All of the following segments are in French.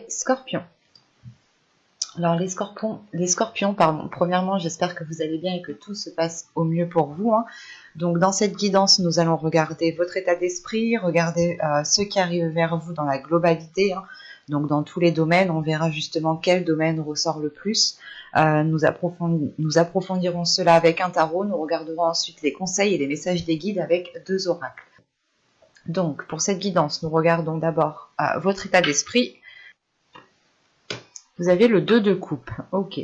les scorpions. Alors les scorpions, pardon. Premièrement, j'espère que vous allez bien et que tout se passe au mieux pour vous. Donc dans cette guidance, nous allons regarder votre état d'esprit, regarder ce qui arrive vers vous dans la globalité. Donc dans tous les domaines, on verra justement quel domaine ressort le plus. Nous approfondirons cela avec un tarot. Nous regarderons ensuite les conseils et les messages des guides avec 2 oracles. Donc pour cette guidance, nous regardons d'abord votre état d'esprit. Vous avez le 2 de coupe. Ok.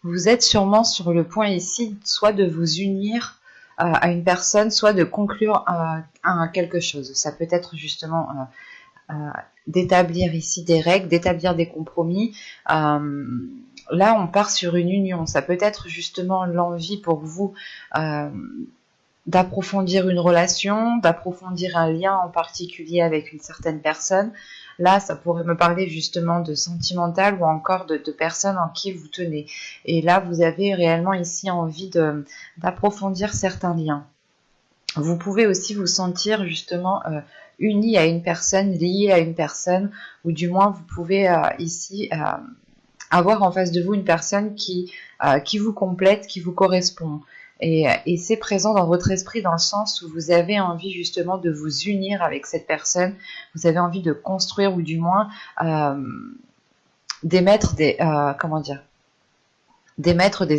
Vous êtes sûrement sur le point ici, soit de vous unir à une personne, soit de conclure quelque chose. Ça peut être justement d'établir ici des règles, d'établir des compromis. Là, on part sur une union. Ça peut être justement l'envie pour vous d'approfondir une relation, d'approfondir un lien en particulier avec une certaine personne. Là, ça pourrait me parler justement de sentimental ou encore de personnes en qui vous tenez. Et là, vous avez réellement ici envie d'approfondir certains liens. Vous pouvez aussi vous sentir justement uni à une personne, lié à une personne, ou du moins vous pouvez ici avoir en face de vous une personne qui vous complète, qui vous correspond. Et c'est présent dans votre esprit dans le sens où vous avez envie justement de vous unir avec cette personne, vous avez envie de construire ou du moins d'émettre des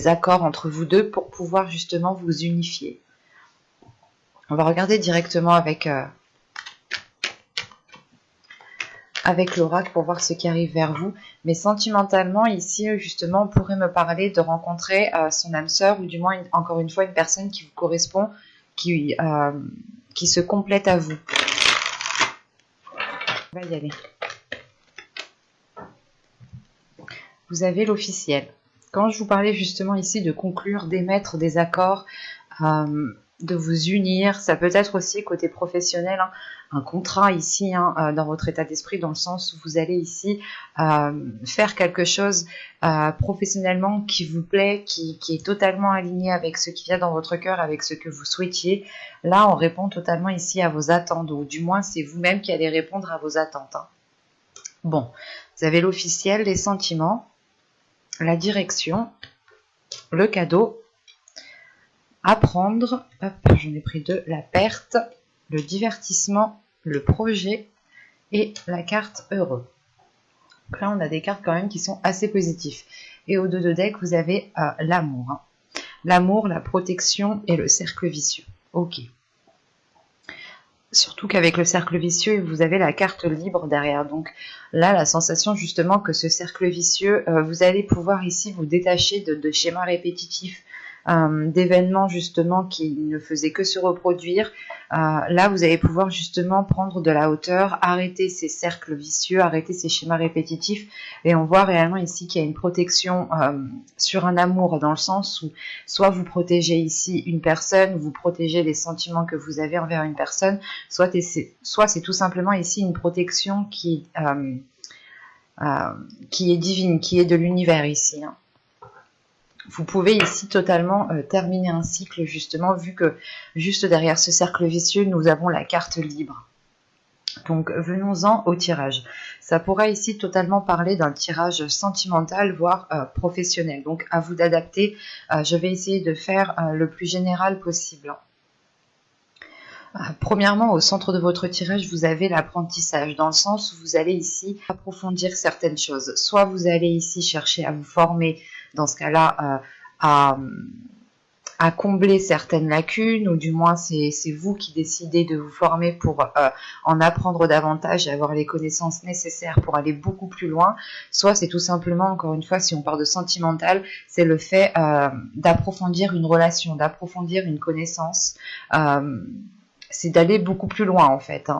accords entre vous deux pour pouvoir justement vous unifier. On va regarder directement avec l'oracle pour voir ce qui arrive vers vous. Mais sentimentalement, ici, justement, on pourrait me parler de rencontrer son âme sœur ou du moins, encore une fois, une personne qui vous correspond, qui se complète à vous. On va y aller. Vous avez l'officiel. Quand je vous parlais justement ici de conclure, d'émettre des accords, de vous unir, ça peut être aussi côté professionnel, un contrat ici dans votre état d'esprit, dans le sens où vous allez ici faire quelque chose professionnellement qui vous plaît, qui est totalement aligné avec ce qui vient dans votre cœur, avec ce que vous souhaitiez. Là, on répond totalement ici à vos attentes, ou du moins c'est vous-même qui allez répondre à vos attentes. Bon, vous avez l'officiel, les sentiments, la direction, le cadeau, apprendre, hop, j'en ai pris 2, la perte, le divertissement, le projet et la carte heureux. Donc là, on a des cartes quand même qui sont assez positives. Et au 2 de deck, vous avez l'amour. L'amour, la protection et le cercle vicieux. Ok. Surtout qu'avec le cercle vicieux, vous avez la carte libre derrière. Donc là, la sensation justement que ce cercle vicieux, vous allez pouvoir ici vous détacher de schémas répétitifs, d'événements justement qui ne faisaient que se reproduire. Là, vous allez pouvoir justement prendre de la hauteur, arrêter ces cercles vicieux, arrêter ces schémas répétitifs. Et on voit réellement ici qu'il y a une protection sur un amour, dans le sens où soit vous protégez ici une personne, vous protégez les sentiments que vous avez envers une personne, soit c'est tout simplement ici une protection qui est divine, qui est de l'univers ici. Vous pouvez ici totalement terminer un cycle, justement, vu que juste derrière ce cercle vicieux, nous avons la carte libre. Donc venons-en au tirage. Ça pourra ici totalement parler d'un tirage sentimental, voire professionnel. Donc à vous d'adapter. Je vais essayer de faire le plus général possible. Premièrement, au centre de votre tirage, vous avez l'apprentissage, dans le sens où vous allez ici approfondir certaines choses. Soit vous allez ici chercher à vous former, dans ce cas-là, à combler certaines lacunes, ou du moins c'est vous qui décidez de vous former pour en apprendre davantage et avoir les connaissances nécessaires pour aller beaucoup plus loin. Soit c'est tout simplement, encore une fois, si on parle de sentimental, c'est le fait d'approfondir une relation, d'approfondir une connaissance, c'est d'aller beaucoup plus loin en fait.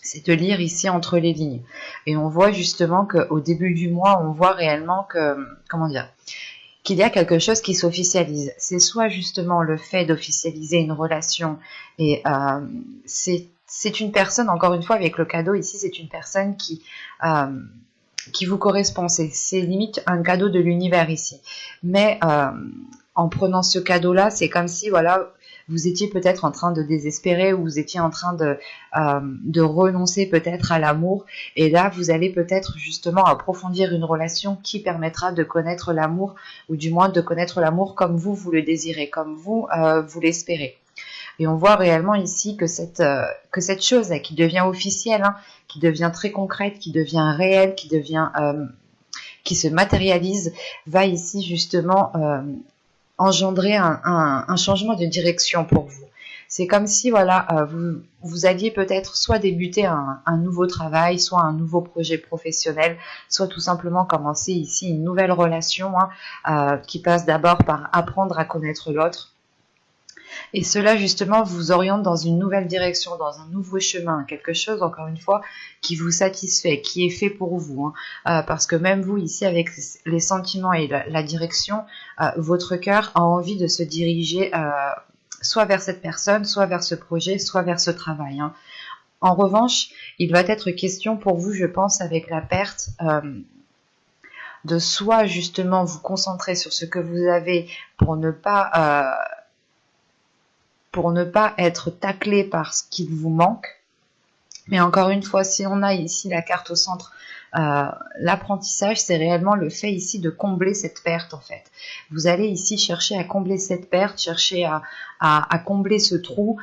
C'est de lire ici entre les lignes. Et on voit justement qu'au début du mois, on voit réellement que, qu'il y a quelque chose qui s'officialise. C'est soit justement le fait d'officialiser une relation, et c'est une personne, encore une fois avec le cadeau ici, c'est une personne qui vous correspond. C'est limite un cadeau de l'univers ici. Mais en prenant ce cadeau-là, c'est comme si, voilà, vous étiez peut-être en train de désespérer ou vous étiez en train de renoncer peut-être à l'amour. Et là, vous allez peut-être justement approfondir une relation qui permettra de connaître l'amour, ou du moins de connaître l'amour comme vous le désirez, comme vous l'espérez. Et on voit réellement ici que cette chose là, qui devient officielle, hein, qui devient très concrète, qui devient réelle, qui se matérialise, va ici justement engendrer un changement de direction pour vous. C'est comme si voilà, vous alliez peut-être soit débuter un nouveau travail, soit un nouveau projet professionnel, soit tout simplement commencer ici une nouvelle relation, hein, qui passe d'abord par apprendre à connaître l'autre. Et cela, justement, vous oriente dans une nouvelle direction, dans un nouveau chemin, quelque chose, encore une fois, qui vous satisfait, qui est fait pour vous. Hein. Parce que même vous, ici, avec les sentiments et la direction, votre cœur a envie de se diriger soit vers cette personne, soit vers ce projet, soit vers ce travail. Hein. En revanche, il va être question pour vous, je pense, avec la perte, de soit, justement, vous concentrer sur ce que vous avez pour ne pas être taclé par ce qu'il vous manque. Mais encore une fois, si on a ici la carte au centre, l'apprentissage, c'est réellement le fait ici de combler cette perte en fait. Vous allez ici chercher à combler cette perte, chercher à combler ce trou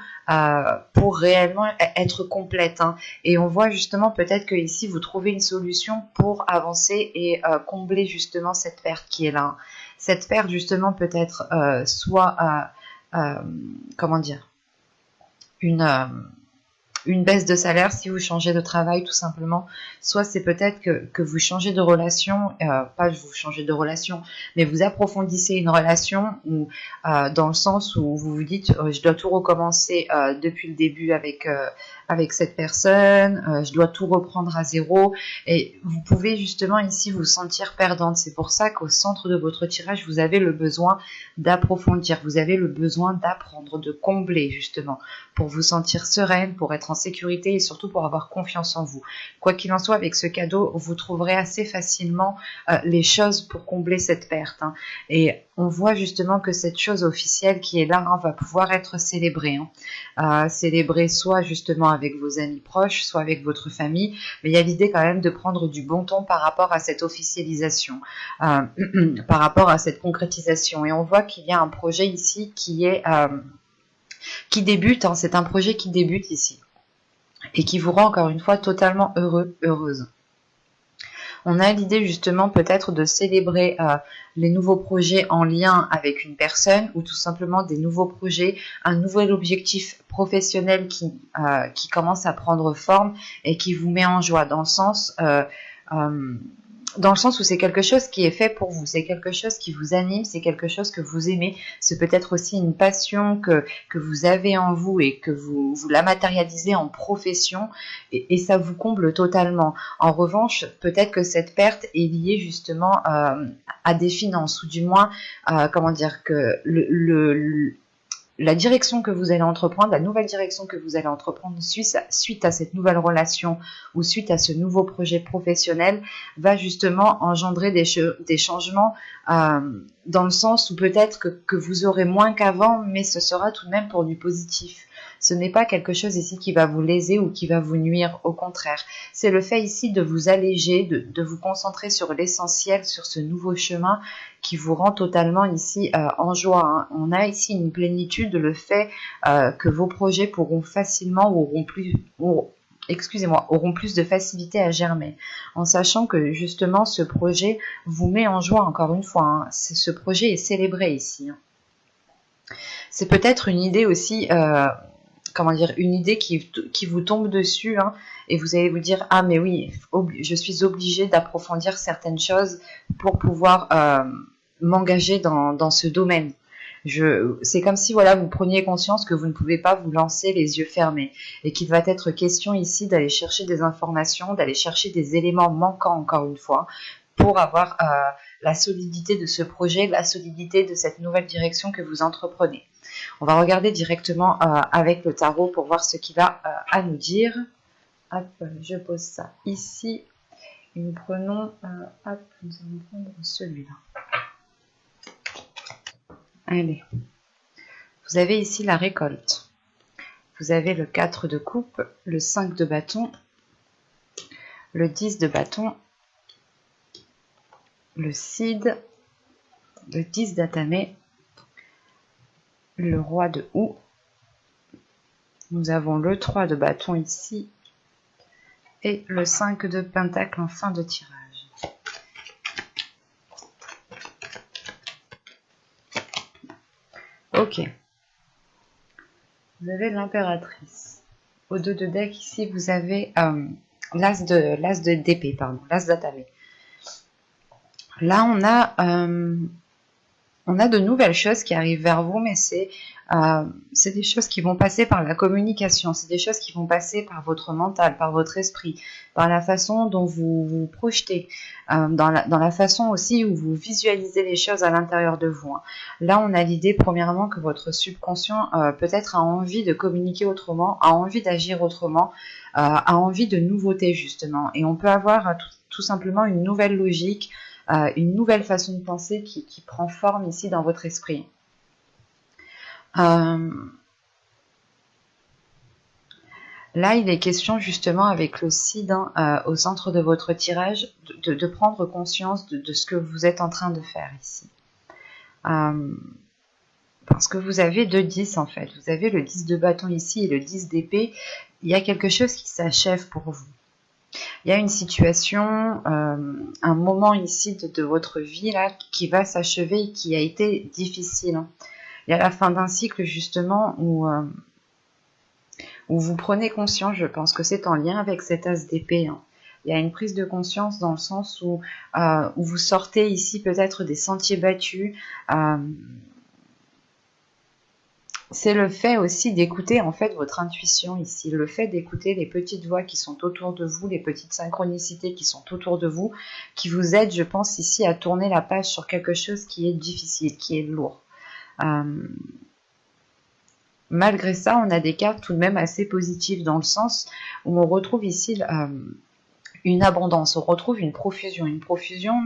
pour réellement être complète. Hein. Et on voit justement peut-être que ici vous trouvez une solution pour avancer et combler justement cette perte qui est là. Hein. Cette perte justement peut être soit comment dire, une baisse de salaire si vous changez de travail tout simplement, soit c'est peut-être que vous changez de relation, pas vous changez de relation, mais vous approfondissez une relation où, dans le sens où vous vous dites je dois tout recommencer depuis le début avec cette personne, je dois tout reprendre à zéro, et vous pouvez justement ici vous sentir perdante. C'est pour ça qu'au centre de votre tirage, vous avez le besoin d'approfondir, vous avez le besoin d'apprendre, de combler justement, pour vous sentir sereine, pour être en sécurité et surtout pour avoir confiance en vous. Quoi qu'il en soit, avec ce cadeau, vous trouverez assez facilement les choses pour combler cette perte. Hein. Et on voit justement que cette chose officielle qui est là, hein, va pouvoir être célébrée. Hein. Célébrée soit justement avec vos amis proches, soit avec votre famille, mais il y a l'idée quand même de prendre du bon ton par rapport à cette officialisation, par rapport à cette concrétisation. Et on voit qu'il y a un projet ici qui débute, hein, c'est un projet qui débute ici et qui vous rend encore une fois totalement heureux, heureuse. On a l'idée justement peut-être de célébrer les nouveaux projets en lien avec une personne ou tout simplement des nouveaux projets, un nouvel objectif professionnel qui commence à prendre forme et qui vous met en joie dans le sens où c'est quelque chose qui est fait pour vous, c'est quelque chose qui vous anime, c'est quelque chose que vous aimez, c'est peut-être aussi une passion que vous avez en vous et que vous la matérialisez en profession et ça vous comble totalement. En revanche, peut-être que cette perte est liée justement à des finances ou du moins, comment dire, que la direction que vous allez entreprendre, la nouvelle direction que vous allez entreprendre suite à cette nouvelle relation ou suite à ce nouveau projet professionnel va justement engendrer des changements dans le sens où peut-être que vous aurez moins qu'avant, mais ce sera tout de même pour du positif. Ce n'est pas quelque chose ici qui va vous léser ou qui va vous nuire, au contraire. C'est le fait ici de vous alléger, de vous concentrer sur l'essentiel, sur ce nouveau chemin qui vous rend totalement ici en joie. Hein. On a ici une plénitude, le fait que vos projets pourront facilement ou auront plus de facilité à germer, en sachant que justement ce projet vous met en joie encore une fois. Hein. Ce projet est célébré ici. Hein. C'est peut-être une idée aussi, une idée qui vous tombe dessus, hein, et vous allez vous dire ah mais oui, je suis obligée d'approfondir certaines choses pour pouvoir m'engager dans ce domaine. C'est comme si voilà, vous preniez conscience que vous ne pouvez pas vous lancer les yeux fermés et qu'il va être question ici d'aller chercher des informations, d'aller chercher des éléments manquants encore une fois pour avoir la solidité de ce projet, la solidité de cette nouvelle direction que vous entreprenez. On va regarder directement avec le tarot pour voir ce qu'il a à nous dire. Hop, je pose ça ici. Et nous prenons, nous allons prendre celui-là. Allez, Vous avez ici la récolte. Vous avez le 4 de coupe, le 5 de bâton, le 10 de bâton, le cid, le 10 d'atamé, le roi de houx. Nous avons le 3 de bâton ici et le 5 de pentacle en fin de tirage. Ok. Vous avez l'impératrice. Au dos de deck ici, vous avez l'as d'épée, pardon, l'as d'atamé. Là, on a de nouvelles choses qui arrivent vers vous, mais c'est des choses qui vont passer par la communication, c'est des choses qui vont passer par votre mental, par votre esprit, par la façon dont vous vous projetez, dans la façon aussi où vous visualisez les choses à l'intérieur de vous. Là, on a l'idée, premièrement, que votre subconscient peut-être a envie de communiquer autrement, a envie d'agir autrement, a envie de nouveautés, justement. Et on peut avoir tout simplement une nouvelle logique, une nouvelle façon de penser qui prend forme ici dans votre esprit. Là, il est question justement avec le cid au centre de votre tirage de prendre conscience de ce que vous êtes en train de faire ici. Parce que vous avez 2 10 en fait. Vous avez le 10 de bâton ici et le 10 d'épée. Il y a quelque chose qui s'achève pour vous. Il y a une situation, un moment ici de votre vie là qui va s'achever et qui a été difficile. Il y a la fin d'un cycle justement où vous prenez conscience, je pense que c'est en lien avec cet as d'épée. Il y a une prise de conscience dans le sens où vous sortez ici peut-être des sentiers battus. C'est le fait aussi d'écouter en fait votre intuition ici, le fait d'écouter les petites voix qui sont autour de vous, les petites synchronicités qui sont autour de vous, qui vous aident, je pense, ici à tourner la page sur quelque chose qui est difficile, qui est lourd. Malgré ça, on a des cartes tout de même assez positives dans le sens où on retrouve ici une abondance, on retrouve une profusion,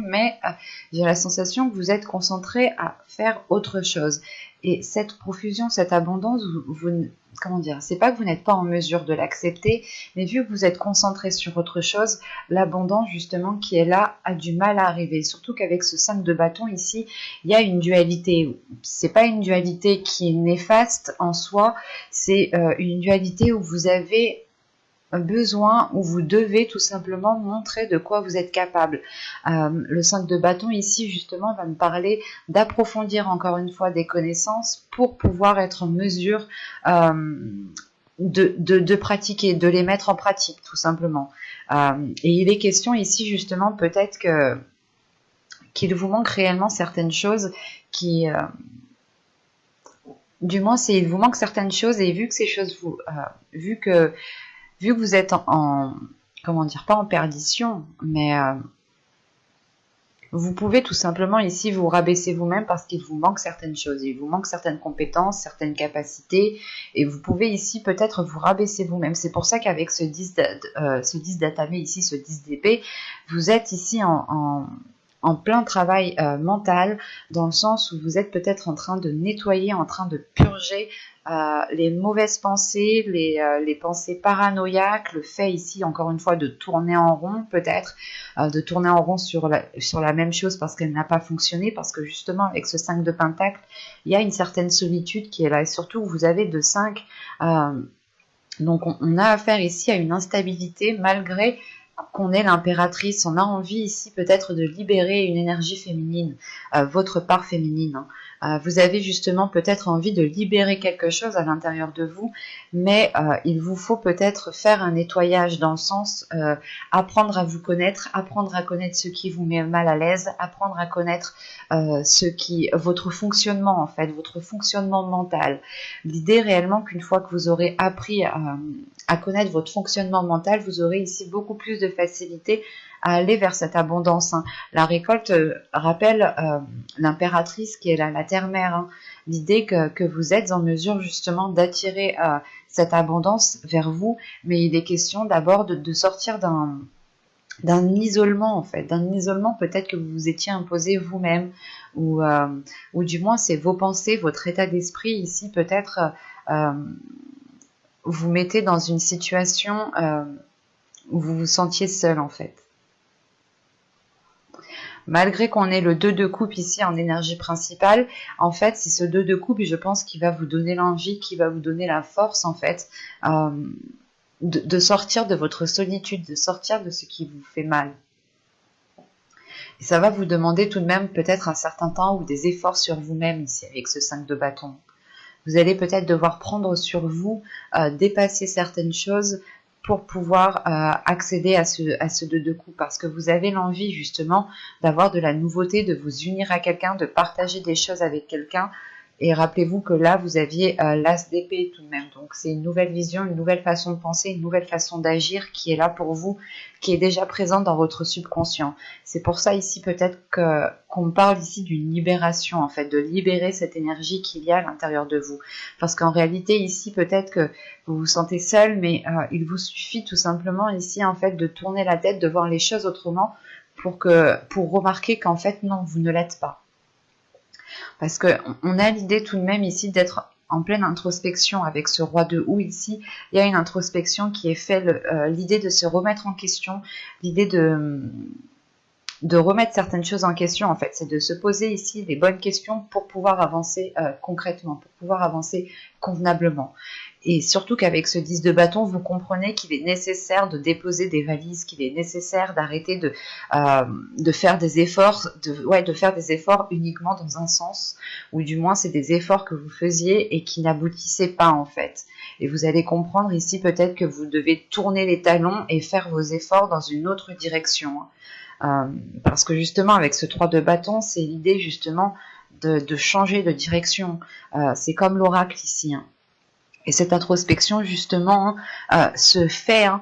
mais j'ai la sensation que vous êtes concentré à faire autre chose. Et cette profusion, cette abondance, comment dire, c'est pas que vous n'êtes pas en mesure de l'accepter, mais vu que vous êtes concentré sur autre chose, l'abondance justement qui est là a du mal à arriver. Surtout qu'avec ce 5 de bâton ici, il y a une dualité. C'est pas une dualité qui est néfaste en soi, c'est une dualité où vous avez besoin, où vous devez tout simplement montrer de quoi vous êtes capable. Le 5 de bâton ici justement va me parler d'approfondir encore une fois des connaissances pour pouvoir être en mesure de pratiquer, de les mettre en pratique tout simplement. Et il est question ici justement peut-être qu'il vous manque réellement certaines choses qui... du moins, il vous manque certaines choses et vu que ces choses vu que vous êtes comment dire, pas en perdition, mais vous pouvez tout simplement ici vous rabaisser vous-même parce qu'il vous manque certaines choses, il vous manque certaines compétences, certaines capacités, et vous pouvez ici peut-être vous rabaisser vous-même. C'est pour ça qu'avec ce 10 d'atamé ici, ce 10 d'épée, vous êtes ici en plein travail mental, dans le sens où vous êtes peut-être en train de nettoyer, en train de purger les mauvaises pensées, les pensées paranoïaques, le fait ici encore une fois de tourner en rond peut-être, de tourner en rond sur la même chose parce qu'elle n'a pas fonctionné, parce que justement avec ce 5 de pentacle, il y a une certaine solitude qui est là, et surtout vous avez de 5, donc on a affaire ici à une instabilité malgré qu'on est l'impératrice. On a envie ici peut-être de libérer une énergie féminine, votre part féminine. Vous avez justement peut-être envie de libérer quelque chose à l'intérieur de vous, mais il vous faut peut-être faire un nettoyage dans le sens apprendre à vous connaître, apprendre à connaître ce qui vous met mal à l'aise, apprendre à connaître votre fonctionnement en fait, votre fonctionnement mental. L'idée réellement qu'une fois que vous aurez appris à connaître votre fonctionnement mental, vous aurez ici beaucoup plus de facilité à aller vers cette abondance. La récolte rappelle l'impératrice qui est la terre-mère. L'idée que vous êtes en mesure justement d'attirer cette abondance vers vous, mais il est question d'abord de sortir d'un isolement en fait, d'un isolement peut-être que vous vous étiez imposé vous-même, ou du moins c'est vos pensées, votre état d'esprit ici peut-être euh, vous mettez dans une situation où vous vous sentiez seul en fait. Malgré qu'on ait le 2 de coupe ici en énergie principale, en fait, c'est ce 2 de coupe, je pense, qui va vous donner l'envie, qui va vous donner la force, en fait, euh, de sortir de votre solitude, de sortir de ce qui vous fait mal. Et ça va vous demander tout de même peut-être un certain temps ou des efforts sur vous-même ici, avec ce 5 de bâton. Vous allez peut-être devoir prendre sur vous, dépasser certaines choses pour pouvoir accéder à ce 2 de coupe, parce que vous avez l'envie justement d'avoir de la nouveauté, de vous unir à quelqu'un, de partager des choses avec quelqu'un. Et rappelez-vous que là, vous aviez l'as d'épée tout de même. Donc c'est une nouvelle vision, une nouvelle façon de penser, une nouvelle façon d'agir qui est là pour vous, qui est déjà présente dans votre subconscient. C'est pour ça ici peut-être qu'on parle ici d'une libération, en fait, de libérer cette énergie qu'il y a à l'intérieur de vous. Parce qu'en réalité, ici, peut-être que vous vous sentez seul, mais il vous suffit tout simplement ici, en fait, de tourner la tête, de voir les choses autrement pour remarquer qu'en fait, non, vous ne l'êtes pas. Parce qu'on a l'idée tout de même ici d'être en pleine introspection avec ce roi de houx ici. Il y a une introspection qui est faite, l'idée de se remettre en question, l'idée de remettre certaines choses en question, en fait. C'est de se poser ici les bonnes questions pour pouvoir avancer concrètement, pour pouvoir avancer convenablement. Et surtout qu'avec ce 10 de bâton, vous comprenez qu'il est nécessaire de déposer des valises, qu'il est nécessaire d'arrêter de faire des efforts, de faire des efforts uniquement dans un sens, ou du moins c'est des efforts que vous faisiez et qui n'aboutissaient pas en fait. Et vous allez comprendre ici peut-être que vous devez tourner les talons et faire vos efforts dans une autre direction. Parce que justement avec ce 3 de bâton, c'est l'idée justement de changer de direction. C'est comme l'oracle ici. Hein. Et cette introspection, justement, se fait,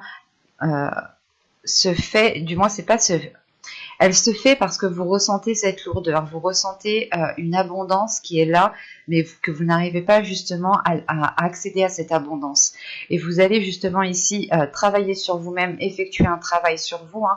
du moins, c'est pas elle se fait parce que vous ressentez cette lourdeur, vous ressentez une abondance qui est là, mais que vous n'arrivez pas justement à accéder à cette abondance. Et vous allez justement ici travailler sur vous-même, effectuer un travail sur vous, hein,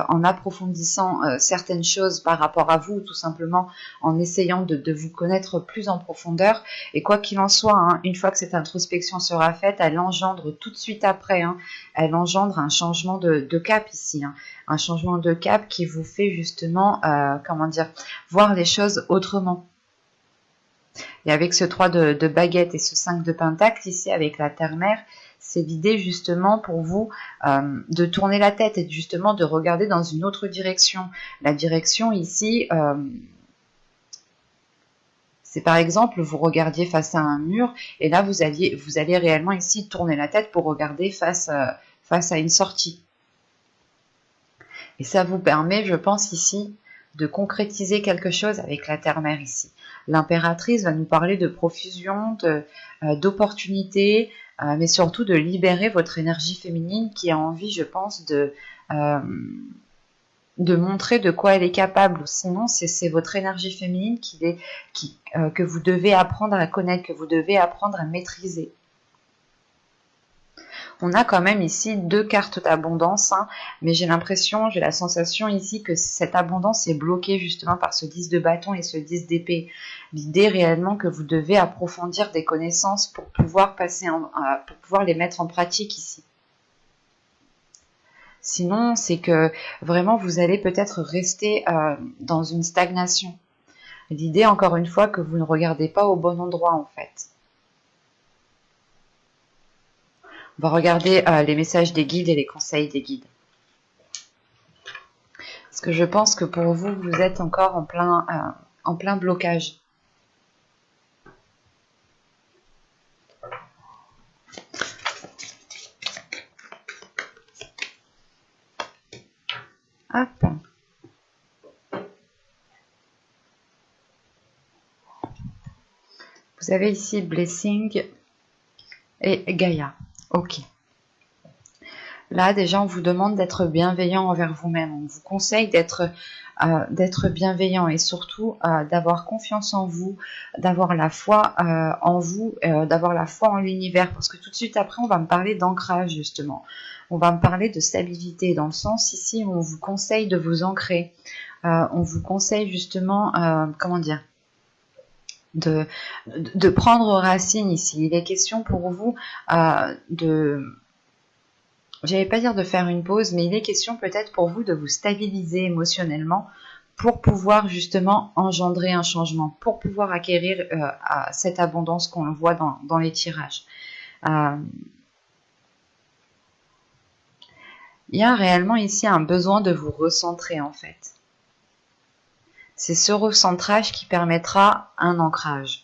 en approfondissant certaines choses par rapport à vous, tout simplement en essayant de vous connaître plus en profondeur. Et quoi qu'il en soit, hein, une fois que cette introspection sera faite, elle engendre tout de suite après, hein, elle engendre un changement de cap ici, hein, un changement de cap qui vous fait justement, voir les choses autrement. Et avec ce 3 de baguette et ce 5 de pentacle ici avec la terre-mère, c'est l'idée justement pour vous de tourner la tête et justement de regarder dans une autre direction. La direction ici, c'est par exemple, vous regardiez face à un mur et là vous allez réellement ici tourner la tête pour regarder face à une sortie. Et ça vous permet, je pense ici, de concrétiser quelque chose avec la terre-mère ici. L'impératrice va nous parler de profusion, d'opportunités, mais surtout de libérer votre énergie féminine qui a envie, je pense, de montrer de quoi elle est capable. Sinon, c'est votre énergie féminine que vous devez apprendre à connaître, que vous devez apprendre à maîtriser. On a quand même ici 2 cartes d'abondance, hein, mais j'ai la sensation ici que cette abondance est bloquée justement par ce 10 de bâton et ce 10 d'épée. L'idée réellement que vous devez approfondir des connaissances pour pouvoir pour pouvoir les mettre en pratique ici. Sinon, c'est que vraiment vous allez peut-être rester dans une stagnation. L'idée, encore une fois, que vous ne regardez pas au bon endroit en fait. On va regarder les messages des guides et les conseils des guides. Parce que je pense que pour vous, vous êtes encore en plein blocage. Hop. Vous avez ici Blessing et Gaïa. Ok. Là, déjà, on vous demande d'être bienveillant envers vous-même. On vous conseille d'être bienveillant et surtout d'avoir confiance en vous, d'avoir la foi en vous, d'avoir la foi en l'univers. Parce que tout de suite après, on va me parler d'ancrage, justement. on va me parler de stabilité, dans le sens ici où on vous conseille de vous ancrer. On vous conseille justement, comment dire, de prendre racine ici. Il est question pour vous j'allais pas dire de faire une pause, mais il est question peut-être pour vous de vous stabiliser émotionnellement pour pouvoir justement engendrer un changement, pour pouvoir acquérir cette abondance qu'on voit dans les tirages. Il y a réellement ici un besoin de vous recentrer en fait. C'est ce recentrage qui permettra un ancrage.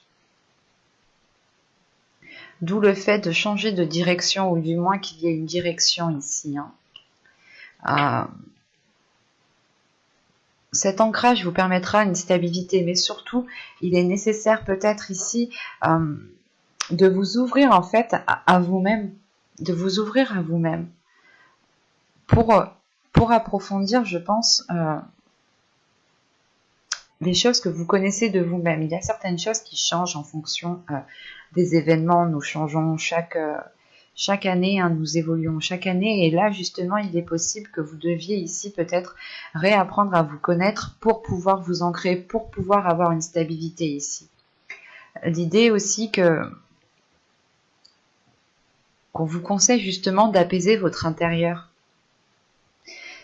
D'où le fait de changer de direction, ou du moins qu'il y ait une direction ici. Cet ancrage vous permettra une stabilité, mais surtout, il est nécessaire peut-être ici de vous ouvrir en fait à vous-même, de vous ouvrir à vous-même pour approfondir, je pense, les choses que vous connaissez de vous-même. Il y a certaines choses qui changent en fonction des événements. Nous changeons chaque année, nous évoluons chaque année. Et là, justement, il est possible que vous deviez ici peut-être réapprendre à vous connaître pour pouvoir vous ancrer, pour pouvoir avoir une stabilité ici. L'idée aussi qu'on vous conseille justement d'apaiser votre intérieur.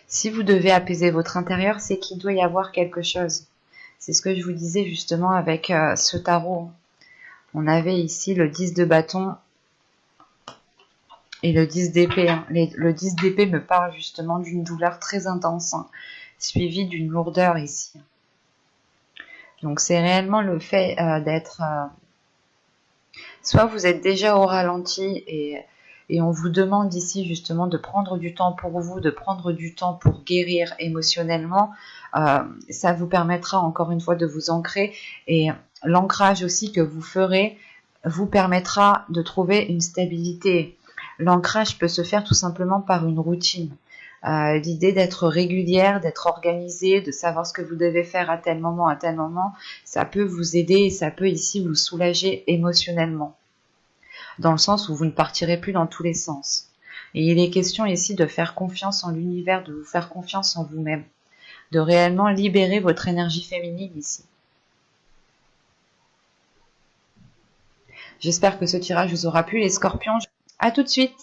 Si vous devez apaiser votre intérieur, c'est qu'il doit y avoir quelque chose. C'est ce que je vous disais justement avec ce tarot. On avait ici le 10 de bâton et le 10 d'épée. Le 10 d'épée me parle justement d'une douleur très intense, suivie d'une lourdeur ici. Donc c'est réellement le fait d'être... soit vous êtes déjà au ralenti et on vous demande ici justement de prendre du temps pour vous, de prendre du temps pour guérir émotionnellement. Ça vous permettra encore une fois de vous ancrer, et l'ancrage aussi que vous ferez vous permettra de trouver une stabilité. L'ancrage peut se faire tout simplement par une routine. L'idée d'être régulière, d'être organisée, de savoir ce que vous devez faire à tel moment, ça peut vous aider et ça peut ici vous soulager émotionnellement. Dans le sens où vous ne partirez plus dans tous les sens. Et il est question ici de faire confiance en l'univers, de vous faire confiance en vous-même, de réellement libérer votre énergie féminine ici. J'espère que ce tirage vous aura plu, les scorpions. À tout de suite!